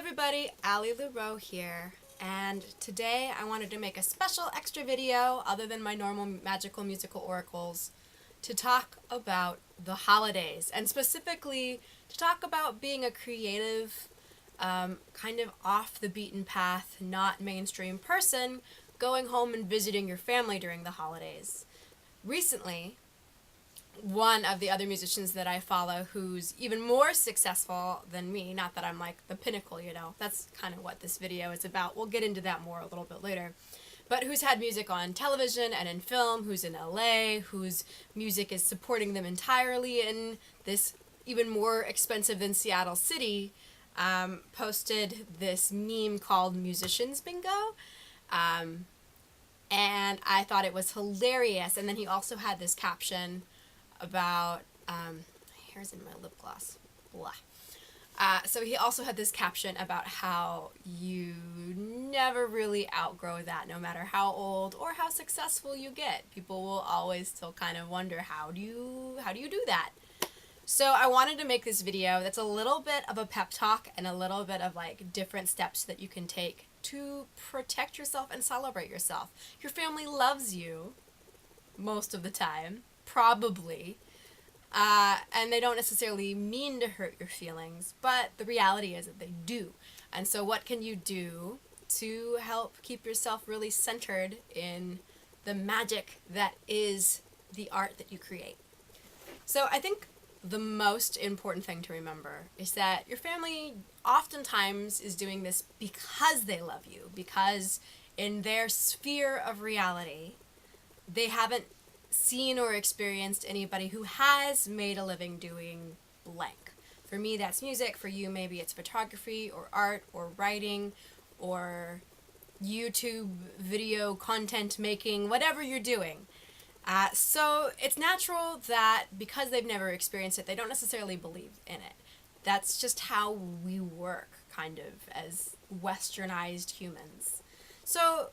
everybody, Ali LaRoe here, and today I wanted to make a special extra video other than my normal magical musical oracles to talk about the holidays, and specifically to talk about being a creative, kind of off the beaten path, not mainstream person going home and visiting your family during the holidays. Recently, one of the other musicians that I follow who's even more successful than me, not that I'm like the pinnacle, that's kind of what this video is about. We'll get into that more a little bit later. But who's had music on television and in film, who's in LA, whose music is supporting them entirely in this even more expensive than Seattle city, posted this meme called Musicians Bingo. And I thought it was hilarious. And then he also had this caption about, hair's in my lip gloss, blah. So he also had this caption about how you never really outgrow that, no matter how old or how successful you get. People will always still kind of wonder, how do you do that? So I wanted to make this video that's a little bit of a pep talk and a little bit of like different steps that you can take to protect yourself and celebrate yourself. Your family loves you most of the time, probably, and they don't necessarily mean to hurt your feelings, but the reality is that they do. And so what can you do to help keep yourself really centered in the magic that is the art that you create? So I think the most important thing to remember is that your family oftentimes is doing this because they love you, because in their sphere of reality, they haven't seen or experienced anybody who has made a living doing blank. For me, that's music. For you, maybe it's photography or art or writing or YouTube video content making, whatever you're doing. So it's natural that because they've never experienced it, they don't necessarily believe in it. That's just how we work, kind of, as westernized humans. So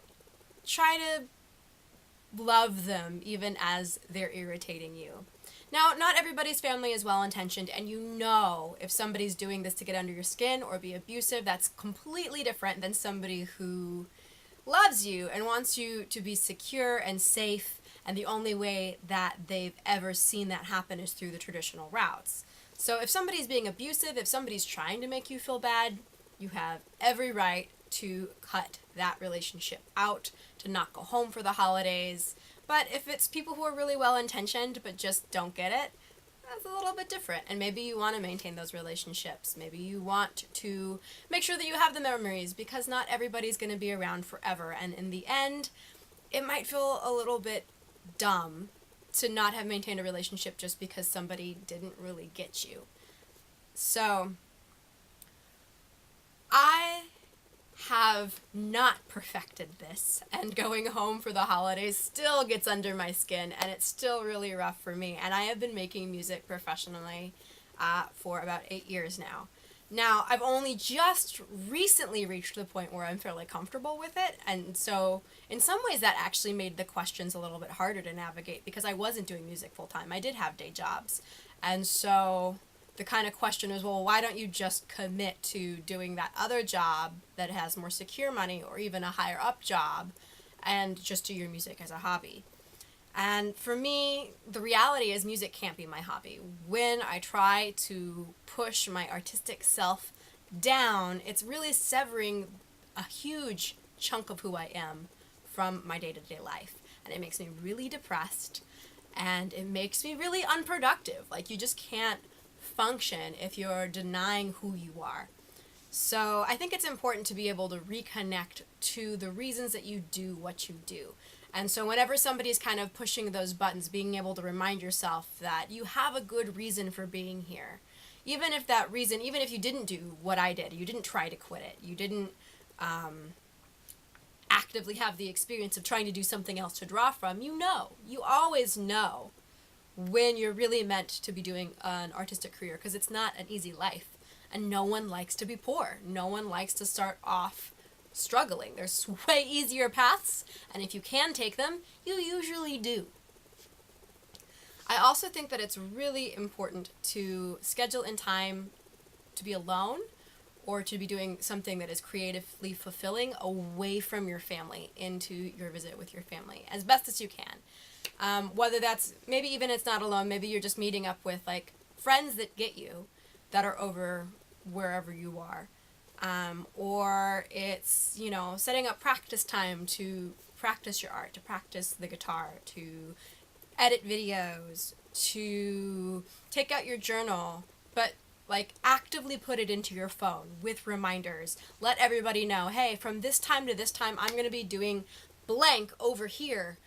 try to love them even as they're irritating you. Now, not everybody's family is well-intentioned, and if somebody's doing this to get under your skin or be abusive, that's completely different than somebody who loves you and wants you to be secure and safe, and the only way that they've ever seen that happen is through the traditional routes. So if somebody's being abusive, if somebody's trying to make you feel bad, you have every right to cut that relationship out, to not go home for the holidays. But if it's people who are really well-intentioned but just don't get it, that's a little bit different. And maybe you want to maintain those relationships. Maybe you want to make sure that you have the memories, because not everybody's going to be around forever. And in the end, it might feel a little bit dumb to not have maintained a relationship just because somebody didn't really get you. So I have not perfected this, and going home for the holidays still gets under my skin, and it's still really rough for me. And I have been making music professionally for about 8 years now. Now, I've only just recently reached the point where I'm fairly comfortable with it, and so in some ways that actually made the questions a little bit harder to navigate, because I wasn't doing music full-time. I did have day jobs, and so the kind of question is, well, why don't you just commit to doing that other job that has more secure money, or even a higher up job, and just do your music as a hobby? And for me, the reality is music can't be my hobby. When I try to push my artistic self down, it's really severing a huge chunk of who I am from my day-to-day life. And it makes me really depressed, and it makes me really unproductive. Like, you just can't function if you're denying who you are. So I think it's important to be able to reconnect to the reasons that you do what you do. And so whenever somebody's kind of pushing those buttons, being able to remind yourself that you have a good reason for being here. Even if that reason, even if you didn't do what I did, you didn't try to quit it, you didn't actively have the experience of trying to do something else to draw from, you always know when you're really meant to be doing an artistic career, because it's not an easy life. And no one likes to be poor. No one likes to start off struggling. There's way easier paths, and if you can take them, you usually do. I also think that it's really important to schedule in time to be alone or to be doing something that is creatively fulfilling away from your family into your visit with your family as best as you can. Whether that's, maybe even it's not alone, maybe you're just meeting up with like friends that get you, that are over wherever you are. Or it's, you know, setting up practice time to practice your art, to practice the guitar, to edit videos, to take out your journal, but like actively put it into your phone with reminders. Let everybody know, hey, from this time to this time, I'm going to be doing blank over here,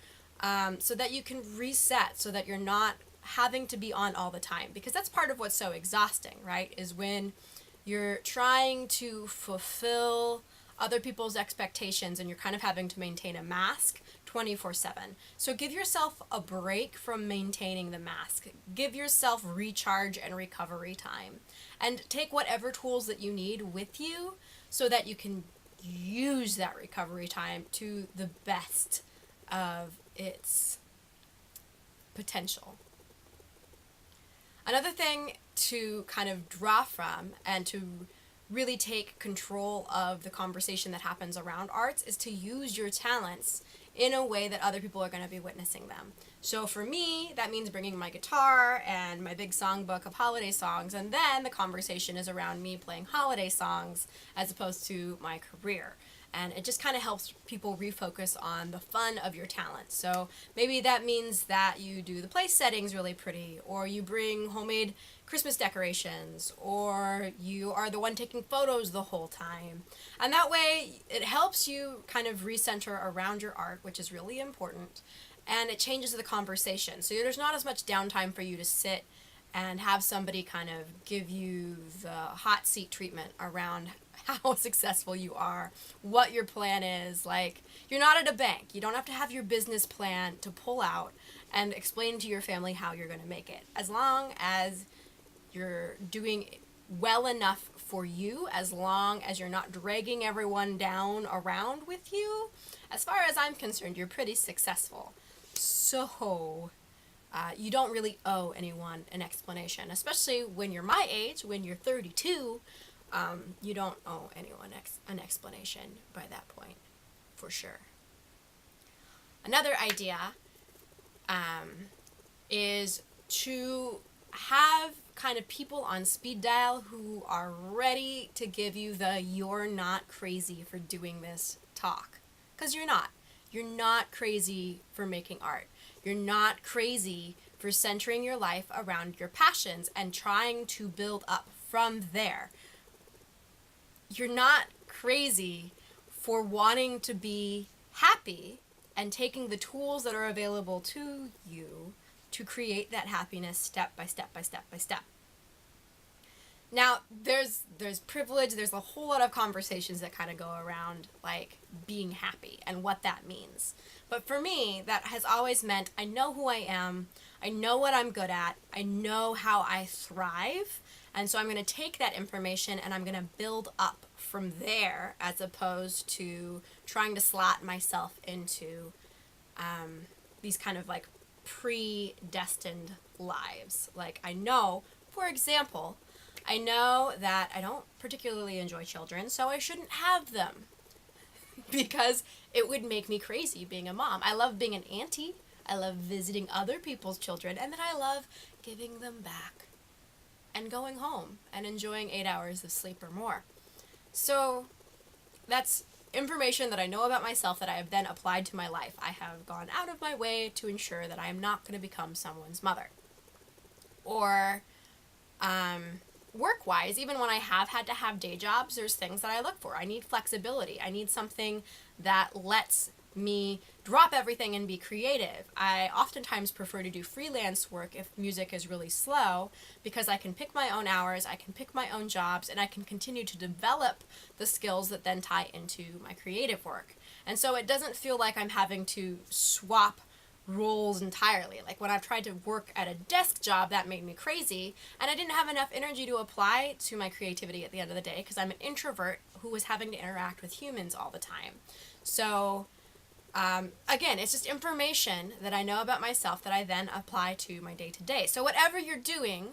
so that you can reset, so that you're not having to be on all the time. Because that's part of what's so exhausting, right? Is when you're trying to fulfill other people's expectations and you're kind of having to maintain a mask 24/7. So give yourself a break from maintaining the mask. Give yourself recharge and recovery time. And take whatever tools that you need with you so that you can use that recovery time to the best of its potential. Another thing to kind of draw from and to really take control of the conversation that happens around arts is to use your talents in a way that other people are going to be witnessing them. So for me, that means bringing my guitar and my big songbook of holiday songs, and then the conversation is around me playing holiday songs as opposed to my career. And it just kind of helps people refocus on the fun of your talent. So maybe that means that you do the place settings really pretty, or you bring homemade Christmas decorations, or you are the one taking photos the whole time. And that way it helps you kind of recenter around your art, which is really important, and it changes the conversation. So there's not as much downtime for you to sit and have somebody kind of give you the hot seat treatment around how successful you are, what your plan is. Like, you're not at a bank. You don't have to have your business plan to pull out and explain to your family how you're going to make it. As long as you're doing well enough for you, as long as you're not dragging everyone down around with you, as far as I'm concerned, you're pretty successful. So you don't really owe anyone an explanation, especially when you're my age, when you're 32. You don't owe anyone an explanation by that point, for sure. Another idea is to have kind of people on speed dial who are ready to give you the "you're not crazy for doing this" talk. Because you're not. You're not crazy for making art. You're not crazy for centering your life around your passions and trying to build up from there. You're not crazy for wanting to be happy and taking the tools that are available to you to create that happiness step by step by step by step. Now, there's privilege, there's a whole lot of conversations that kind of go around like being happy and what that means. But for me, that has always meant I know who I am, I know what I'm good at, I know how I thrive, and so I'm going to take that information and I'm going to build up from there, as opposed to trying to slot myself into these kind of like predestined lives. Like, I know, for example, I know that I don't particularly enjoy children, so I shouldn't have them because it would make me crazy being a mom. I love being an auntie, I love visiting other people's children, and then I love giving them back and going home and enjoying 8 hours of sleep or more. So that's information that I know about myself that I have then applied to my life. I have gone out of my way to ensure that I am not going to become someone's mother. Or work-wise, even when I have had to have day jobs, there's things that I look for. I need flexibility. I need something that lets me drop everything and be creative. I oftentimes prefer to do freelance work if music is really slow, because I can pick my own hours, I can pick my own jobs, and I can continue to develop the skills that then tie into my creative work. And so it doesn't feel like I'm having to swap roles entirely. Like when I've tried to work at a desk job, that made me crazy, and I didn't have enough energy to apply to my creativity at the end of the day because I'm an introvert who was having to interact with humans all the time. So again, it's just information that I know about myself that I then apply to my day-to-day. So whatever you're doing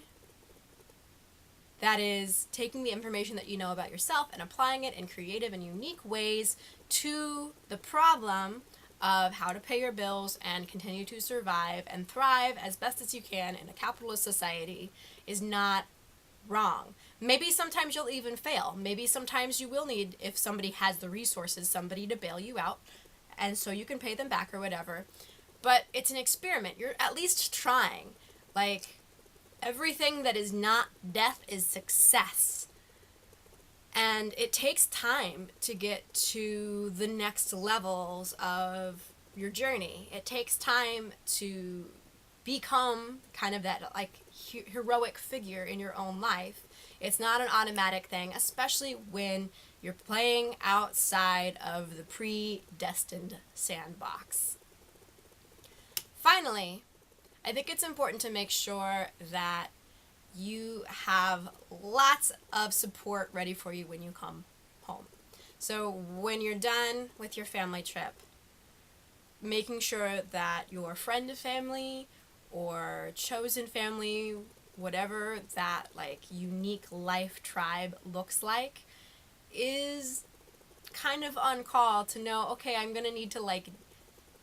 That is taking the information that you know about yourself and applying it in creative and unique ways to the problem of how to pay your bills and continue to survive and thrive as best as you can in a capitalist society is not wrong. Maybe sometimes you'll even fail. Maybe sometimes you will need, if somebody has the resources, somebody to bail you out, and so you can pay them back or whatever. But it's an experiment. You're at least trying. Like, everything that is not death is success. And it takes time to get to the next levels of your journey. It takes time to become kind of that like heroic figure in your own life. It's not an automatic thing, especially when you're playing outside of the predestined sandbox. Finally, I think it's important to make sure that you have lots of support ready for you when you come home. So when you're done with your family trip, making sure that your friend family or chosen family, whatever that like unique life tribe looks like, is kind of on call to know, okay, I'm going to need to like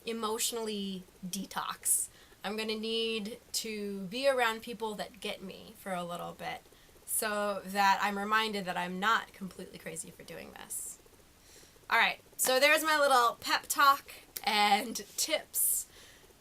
emotionally detox. I'm going to need to be around people that get me for a little bit so that I'm reminded that I'm not completely crazy for doing this. All right, so there's my little pep talk and tips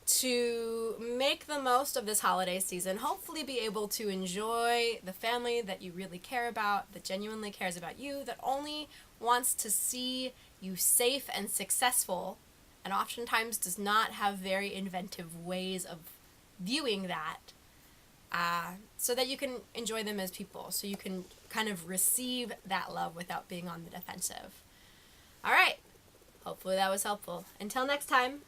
to make the most of this holiday season. Hopefully be able to enjoy the family that you really care about, that genuinely cares about you, that only wants to see you safe and successful, and oftentimes does not have very inventive ways of viewing that, so that you can enjoy them as people, so you can kind of receive that love without being on the defensive. All right, hopefully that was helpful. Until next time.